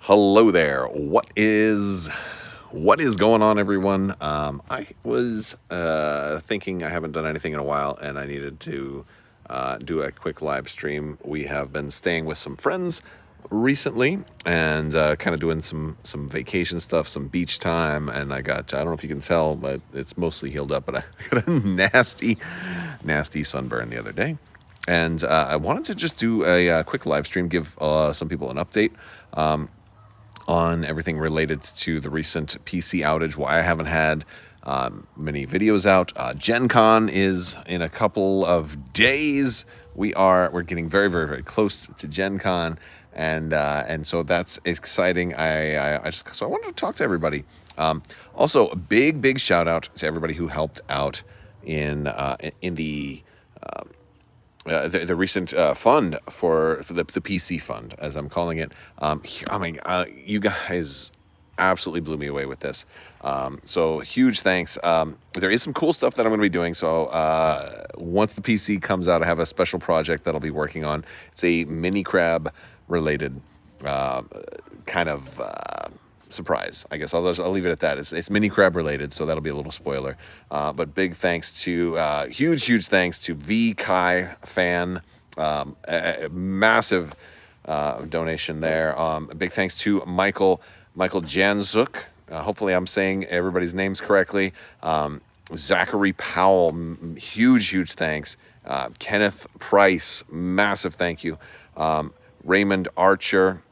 Hello there. What is going on, everyone? I was thinking I haven't done anything in a while, and I needed to do a quick live stream. We have been staying with some friends recently, and kind of doing some vacation stuff, some beach time. And I don't know if you can tell, but it's mostly healed up. But I got a nasty sunburn the other day. And I wanted to just do a quick live stream, give some people an update on everything related to the recent PC outage, why I haven't had many videos out. Gen Con is in a couple of days. We're getting very close to Gen Con, and so that's exciting. So I wanted to talk to everybody. Also, a big shout out to everybody who helped out in the recent fund for the PC fund, as I'm calling it. You guys absolutely blew me away with this. So huge thanks. There is some cool stuff that I'm going to be doing. So once the PC comes out, I have a special project that I'll be working on. It's a mini crab related kind of surprise. I guess I'll leave it at that. It's mini crab related, so that'll be a little spoiler. But big thanks to huge thanks to V Kai Fan, a massive donation there. Big thanks to Michael Janzuk. Hopefully I'm saying everybody's names correctly. Zachary Powell, huge thanks. Kenneth Price, massive thank you. Raymond Archer,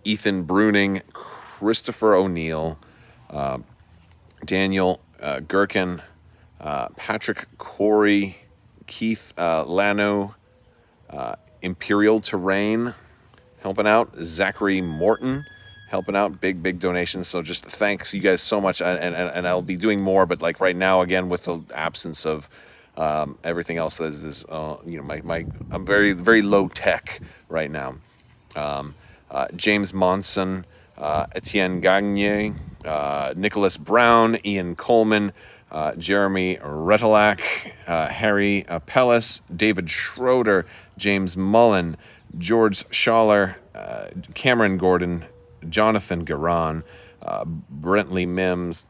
Ethan Bruning, Christopher O'Neill, Daniel Gherkin, Patrick Corey, Keith Lano, Imperial Terrain helping out, Zachary Morton helping out, big donations. So just thanks you guys so much, and I'll be doing more, but like right now, again, with the absence of everything else, that is I'm very low tech right now. James Monson, Etienne Gagne, Nicholas Brown, Ian Coleman, Jeremy Retalak, Harry Pellis, David Schroeder, James Mullen, George Schaller, Cameron Gordon, Jonathan Garan, Brentley Mims,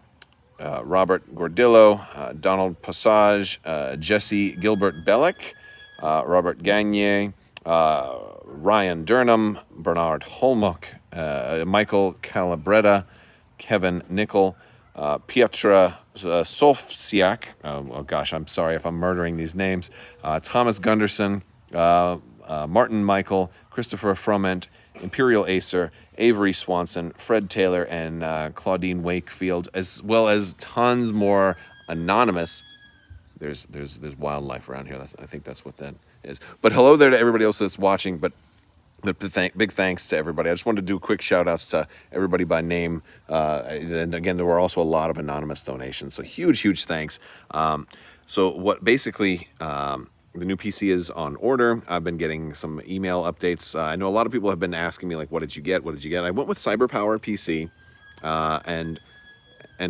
Robert Gordillo, Donald Passage, Jesse Gilbert Bellick, Robert Gagne, Ryan Durnham, Bernard Holmuck, Michael Calabretta, Kevin Nickel, Pietra Solfsiak, oh gosh, I'm sorry if I'm murdering these names, Thomas Gunderson, Martin Michael, Christopher Froment, Imperial Acer, Avery Swanson, Fred Taylor, and Claudine Wakefield, as well as tons more anonymous. There's wildlife around here. I think that's what that is. But hello there to everybody else that's watching. But big thanks to everybody. I just wanted to do quick shout outs to everybody by name. And again, there were also a lot of anonymous donations. So huge thanks. So what basically, the new PC is on order. I've been getting some email updates. I know a lot of people have been asking me, like, what did you get? I went with CyberPower PC, and I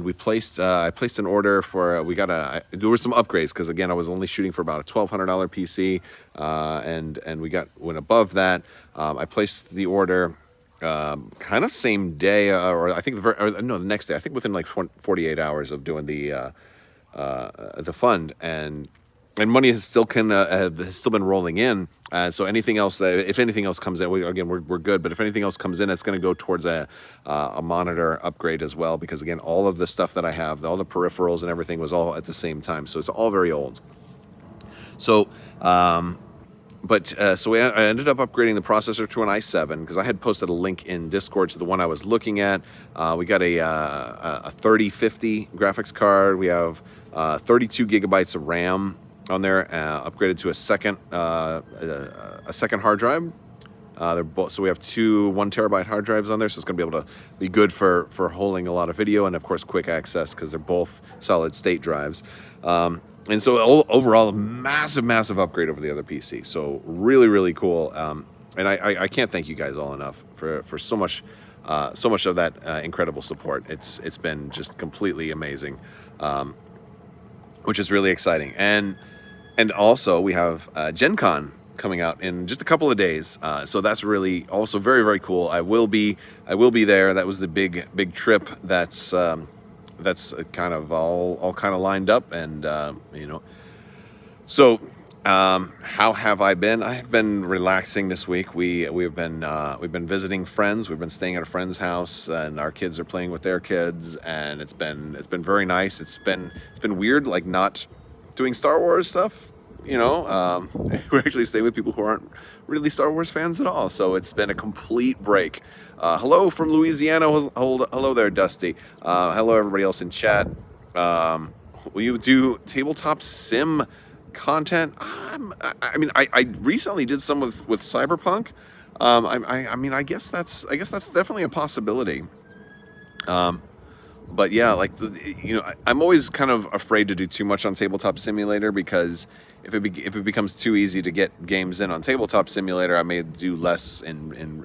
placed an order for, there were some upgrades, because again, I was only shooting for about a $1,200 PC, and went above that. I placed the order kind of same day, or I think the next day. I think within like 48 hours of doing the fund, and money has still been rolling in. So anything else if anything else comes in, we're good. But if anything else comes in, it's going to go towards a monitor upgrade as well, because again, all of the stuff that I have, all the peripherals and everything, was all at the same time. So it's all very old. So, I ended up upgrading the processor to an i7, because I had posted a link in Discord to the one I was looking at. We got a 3050 graphics card. We have 32 gigabytes of RAM on there, upgraded to a second hard drive. They're both, so we have two 1 terabyte hard drives on there, so it's going to be able to be good for holding a lot of video, and of course quick access, because they're both solid state drives. And so overall, a massive upgrade over the other PC. So really cool. And I can't thank you guys all enough for so much of that incredible support. It's been just completely amazing, which is really exciting. And also we have Gen Con coming out in just a couple of days. So that's really also very, very cool. I will be there. That was the big trip that's kind of all kind of lined up, and so how have I been? I have been relaxing this week. We've been visiting friends. We've been staying at a friend's house, and our kids are playing with their kids, and it's been very nice. It's been weird, like not doing Star Wars stuff. We actually stay with people who aren't really Star Wars fans at all. So it's been a complete break. Hello from Louisiana. Hello there, Dusty. Hello everybody else in chat. Will you do tabletop sim content? I recently did some with Cyberpunk. I guess that's definitely a possibility. But yeah, like I'm always kind of afraid to do too much on Tabletop Simulator, because if it becomes too easy to get games in on Tabletop Simulator, I may do less in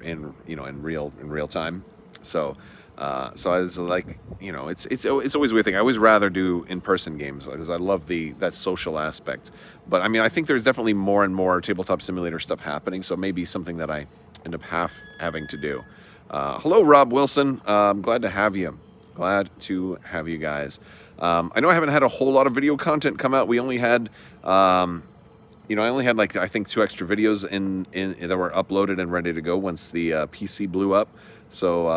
real time. So I was like, it's always a weird thing. I always rather do in-person games because I love that social aspect. But I think there's definitely more and more Tabletop Simulator stuff happening, so maybe something that I end up having to do. Hello, Rob Wilson. I'm glad to have you. Glad to have you guys. I know I haven't had a whole lot of video content come out. We only had, I only had like I think 2 extra videos in that were uploaded and ready to go once the PC blew up. So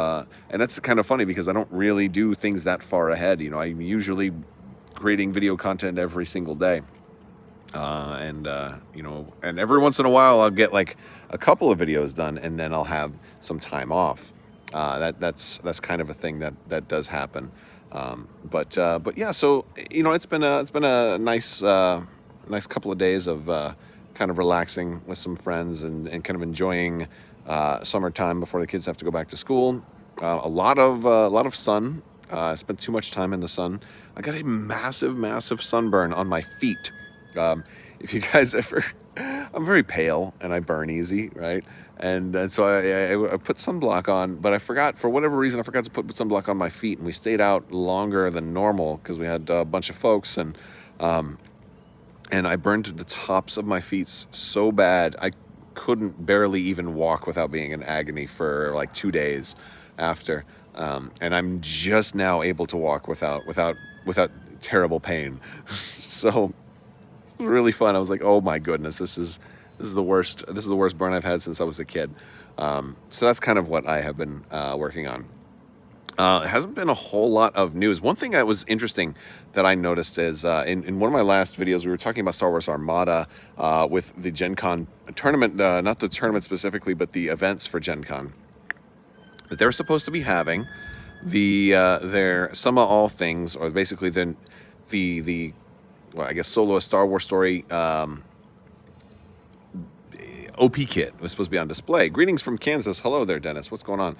and that's kind of funny because I don't really do things that far ahead. I'm usually creating video content every single day, and every once in a while I'll get like a couple of videos done, and then I'll have some time off. That's kind of a thing that does happen. But yeah, so it's been a nice couple of days of kind of relaxing with some friends and kind of enjoying summertime before the kids have to go back to school. A lot of sun. I spent too much time in the sun. I got a massive sunburn on my feet. If you guys ever, I'm very pale and I burn easy, right? And so I put sunblock on, but for whatever reason, I forgot to put sunblock on my feet, and we stayed out longer than normal because we had a bunch of folks, and I burned the tops of my feet so bad I couldn't barely even walk without being in agony for like 2 days after, and I'm just now able to walk without terrible pain. So really fun. I was like, oh my goodness, this is the worst burn I've had since I was a kid. So that's kind of what I have been working on. It hasn't been a whole lot of news. One thing that was interesting that I noticed is in one of my last videos, we were talking about Star Wars Armada with the Gen Con tournament, not the tournament specifically, but the events for Gen Con that they're supposed to be having their Sum of All Things, or basically the well, I guess solo a Star Wars story OP kit was supposed to be on display. Greetings from Kansas. Hello there, Dennis. What's going on?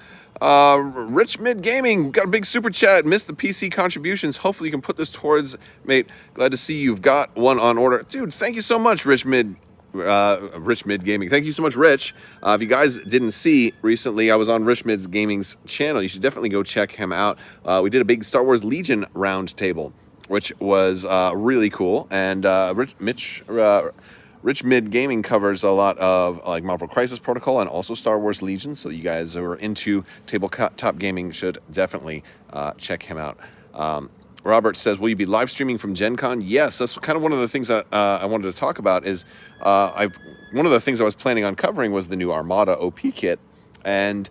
Rich Mid Gaming got a big super chat. Missed the PC contributions. Hopefully you can put this towards, mate. Glad to see you've got one on order, dude. Thank you so much, Rich Mid Gaming. Thank you so much, Rich. If you guys didn't see recently, I was on Rich Mid's Gaming's channel. You should definitely go check him out. We did a big Star Wars Legion round table, which was really cool. And Rich Mid Gaming covers a lot of like Marvel Crisis Protocol and also Star Wars Legion. So you guys who are into tabletop gaming should definitely check him out. Robert says, will you be live streaming from Gen Con? Yes, that's kind of one of the things that I wanted to talk about is one of the things I was planning on covering was the new Armada OP kit. And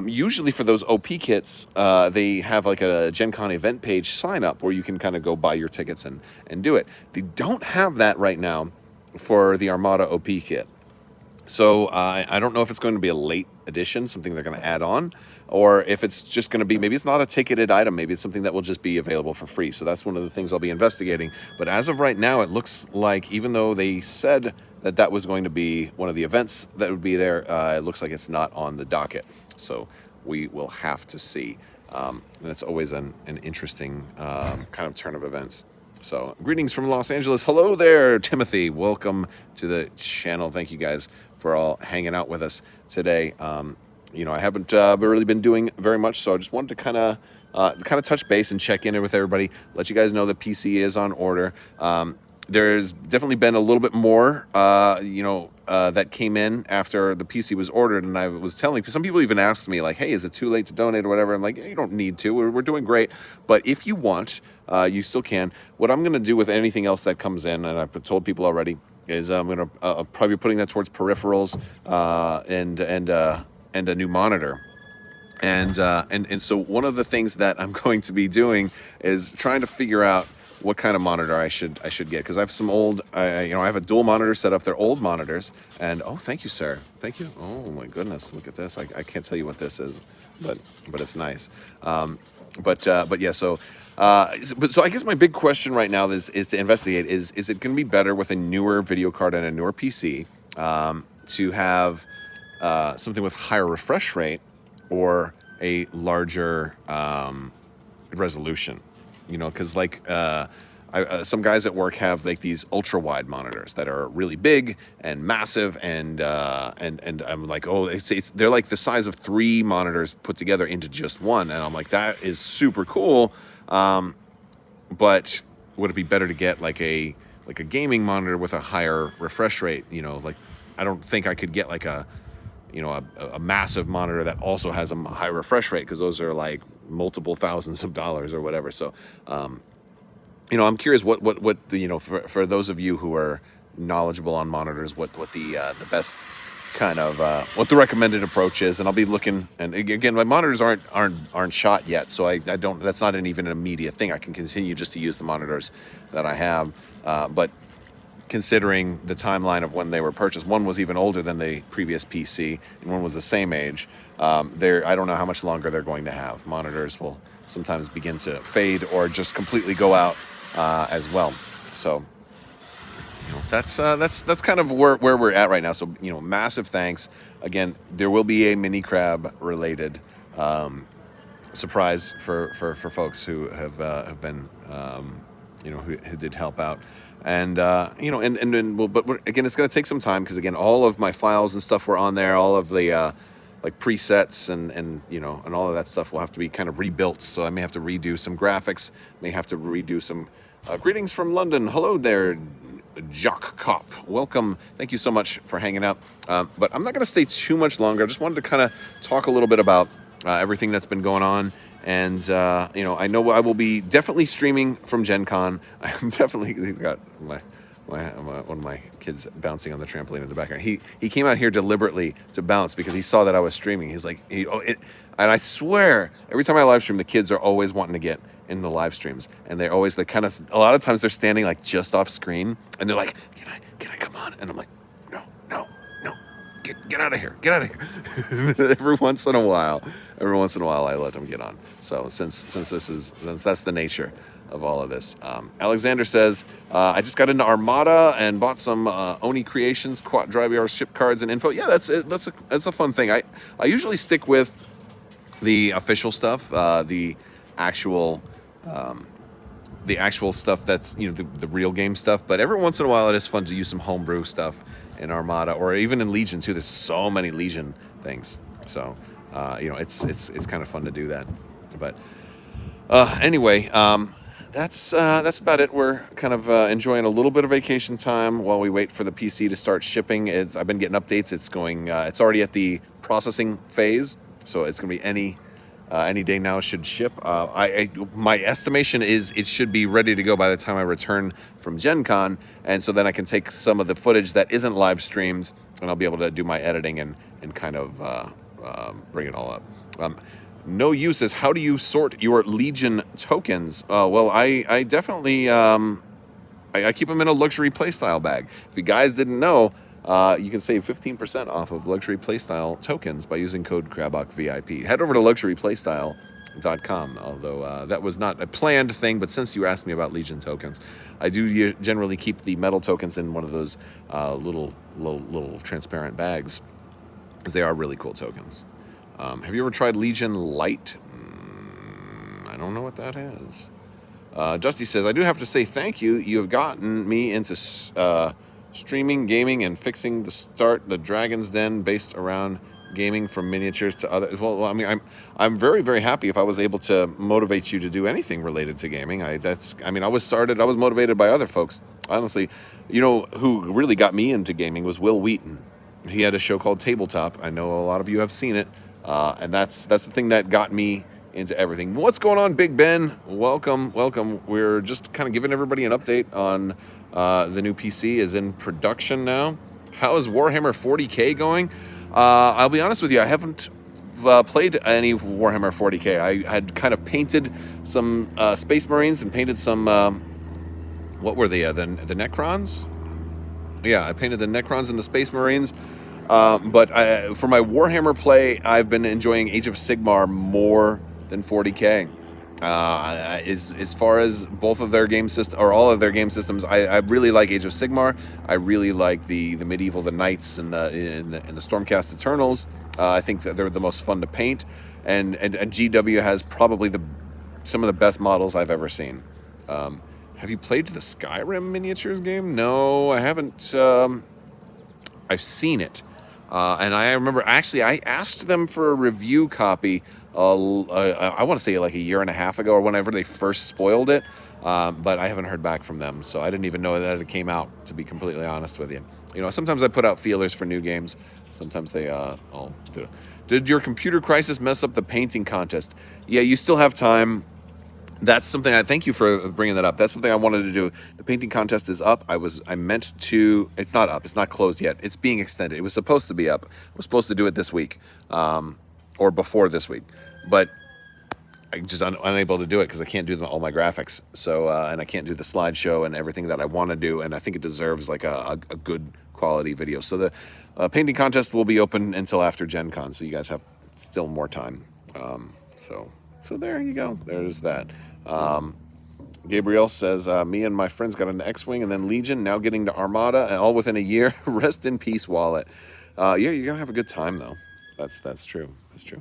usually for those OP kits, they have like a Gen Con event page sign up where you can kind of go buy your tickets and do it. They don't have that right now for the Armada OP kit. So I don't know if it's going to be a late edition, something they're going to add on, or if it's just going to be, maybe it's not a ticketed item, maybe it's something that will just be available for free. So that's one of the things I'll be investigating. But as of right now, it looks like, even though they said that was going to be one of the events that would be there, it looks like it's not on the docket. So we will have to see. And it's always an interesting kind of turn of events. So greetings from Los Angeles. Hello there, Timothy. Welcome to the channel. Thank you guys for all hanging out with us today. I haven't really been doing very much, so I just wanted to kind of touch base and check in with everybody, let you guys know the PC is on order. there's definitely been a little bit more, that came in after the PC was ordered. And I was telling some people even asked me like, hey, is it too late to donate or whatever? I'm like, you don't need to. We're doing great. But if you want, you still can. What I'm going to do with anything else that comes in, and I've told people already, is I'm going to probably be putting that towards peripherals and a new monitor. And so one of the things that I'm going to be doing is trying to figure out what kind of monitor I should get, because I have some old, I have a dual monitor set up. They're old monitors, and oh, thank you, sir, thank you. Oh my goodness, look at this. I can't tell you what this is, but it's nice. But yeah, so I guess my big question right now is to investigate is it going to be better with a newer video card and a newer PC to have something with higher refresh rate or a larger resolution, because some guys at work have like these ultra wide monitors that are really big and massive, and I'm like, oh, they're like the size of 3 monitors put together into just one, and I'm like, that is super cool, but would it be better to get like a gaming monitor with a higher refresh rate? I don't think I could get like a massive monitor that also has a high refresh rate, because those are like multiple thousands of dollars or whatever. So, I'm curious what for those of you who are knowledgeable on monitors, what the best kind of what the recommended approach is. And I'll be looking. And again, my monitors aren't shot yet, so I don't. That's not even an immediate thing. I can continue just to use the monitors that I have, but considering the timeline of when they were purchased, one was even older than the previous PC, and one was the same age. I don't know how much longer they're going to have. Monitors will sometimes begin to fade or just completely go out as well. So that's kind of where we're at right now. So massive thanks again. There will be a mini crab related surprise for folks who have been who did help out. And but again, it's going to take some time, because again, all of my files and stuff were on there, all of the like presets and all of that stuff will have to be kind of rebuilt. So I may have to redo some graphics, may have to redo some greetings from London. Hello there, Jock Cop. Welcome. Thank you so much for hanging out. But I'm not going to stay too much longer. I just wanted to kind of talk a little bit about everything that's been going on. And, I know I will be definitely streaming from Gen Con. I'm definitely got one of my kids bouncing on the trampoline in the background. He came out here deliberately to bounce because he saw that I was streaming. He's like, and I swear, every time I live stream, the kids are always wanting to get in the live streams. And they're always like a lot of times they're standing like just off screen. And they're like, can I come on? And I'm like, no. Get out of here. Get out of here. Every once in a while, I let them get on. So since that's the nature of all of this. Alexander says, I just got into Armada and bought some Oni Creations Quad Drive VR ship cards and info. Yeah, that's a fun thing. I usually stick with the official stuff, the actual stuff that's the real game stuff. But every once in a while, it is fun to use some homebrew stuff in Armada, or even in Legion too. There's so many Legion things, so it's kind of fun to do that. But anyway, that's about it. We're kind of enjoying a little bit of vacation time while we wait for the PC to start shipping. I've been getting updates. It's already at the processing phase, so it's gonna be any day now should ship. My estimation is it should be ready to go by the time I return from Gen Con, and so then I can take some of the footage that isn't live streamed, and I'll be able to do my editing and kind of bring it all up. No use is how do you sort your Legion tokens? Well, I definitely I keep them in a luxury playstyle bag. If you guys didn't know, you can save 15% off of luxury playstyle tokens by using code Crabbok VIP. Head over to luxuryplaystyle.com, although that was not a planned thing, but since you asked me about Legion tokens, I do generally keep the metal tokens in one of those little transparent bags, because they are really cool tokens. Have you ever tried Legion Light? I don't know what that is. Dusty says, I do have to say thank you. You have gotten me into streaming, gaming, and fixing the Dragon's Den based around gaming from miniatures to other. Well, I mean, I'm very, very happy if I was able to motivate you to do anything related to gaming. I was motivated by other folks. Honestly, you know who really got me into gaming was Will Wheaton. He had a show called Tabletop. I know a lot of you have seen it, and that's the thing that got me into everything. What's going on, Big Ben? Welcome. We're just kind of giving everybody an update on the new PC is in production now. How is Warhammer 40K going? I'll be honest with you, I haven't played any Warhammer 40K. I had kind of painted some Space Marines and painted some, what were they, the Necrons? Yeah, I painted the Necrons and the Space Marines. But for my Warhammer play, I've been enjoying Age of Sigmar more than 40K. As far as both of their game system or all of their game systems, I really like Age of Sigmar. I really like the medieval, the knights and the Stormcast Eternals. I think that they're the most fun to paint, and GW has probably some of the best models I've ever seen. Have you played the Skyrim miniatures game? No, I haven't. I've seen it, and I remember actually I asked them for a review copy. I want to say like a year and a half ago or whenever they first spoiled it, but I haven't heard back from them, so I didn't even know that it came out, to be completely honest with you. You know, sometimes I put out feelers for new games. Sometimes they all do. Did your computer crisis mess up the painting contest? Yeah, you still have time. That's something thank you for bringing that up. That's something I wanted to do. The painting contest is up. I meant to, it's not up. It's not closed yet. It's being extended. It was supposed to be up. I was supposed to do it this week, or before this week, but I'm just unable to do it because I can't do all my graphics. So, and I can't do the slideshow and everything that I want to do. And I think it deserves like a good quality video. So the painting contest will be open until after Gen Con. So you guys have still more time. So there you go. There's that. Gabriel says, me and my friends got an X-Wing and then Legion, now getting to Armada, and all within a year. Rest in peace, Wallet. Yeah, you're going to have a good time, though. That's true. That's true.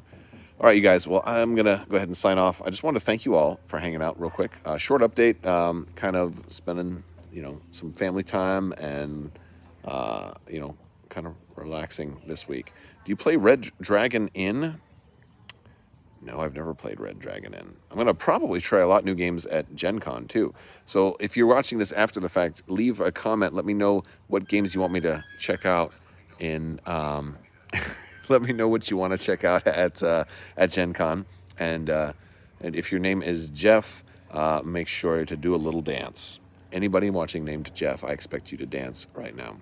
All right, you guys. Well, I'm going to go ahead and sign off. I just want to thank you all for hanging out real quick. Short update, kind of spending, some family time and, kind of relaxing this week. Do you play Red Dragon Inn? No, I've never played Red Dragon Inn. I'm going to probably try a lot of new games at Gen Con, too. So if you're watching this after the fact, leave a comment. Let me know what games you want me to check out in... let me know what you want to check out at Gen Con. And if your name is Jeff, make sure to do a little dance. Anybody watching named Jeff, I expect you to dance right now.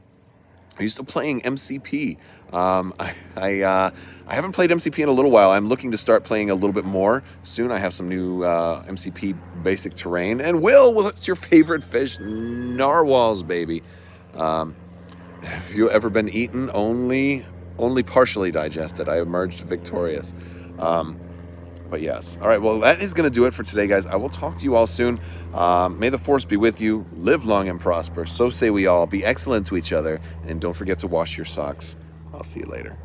Are you still playing MCP? I haven't played MCP in a little while. I'm looking to start playing a little bit more soon. I have some new MCP basic terrain. And Will, what's your favorite fish? Narwhals, baby. Have you ever been eaten? Only partially digested. I emerged victorious. But yes. All right, well, that is going to do it for today, guys. I will talk to you all soon. May the force be with you. Live long and prosper. So say we all. Be excellent to each other. And don't forget to wash your socks. I'll see you later.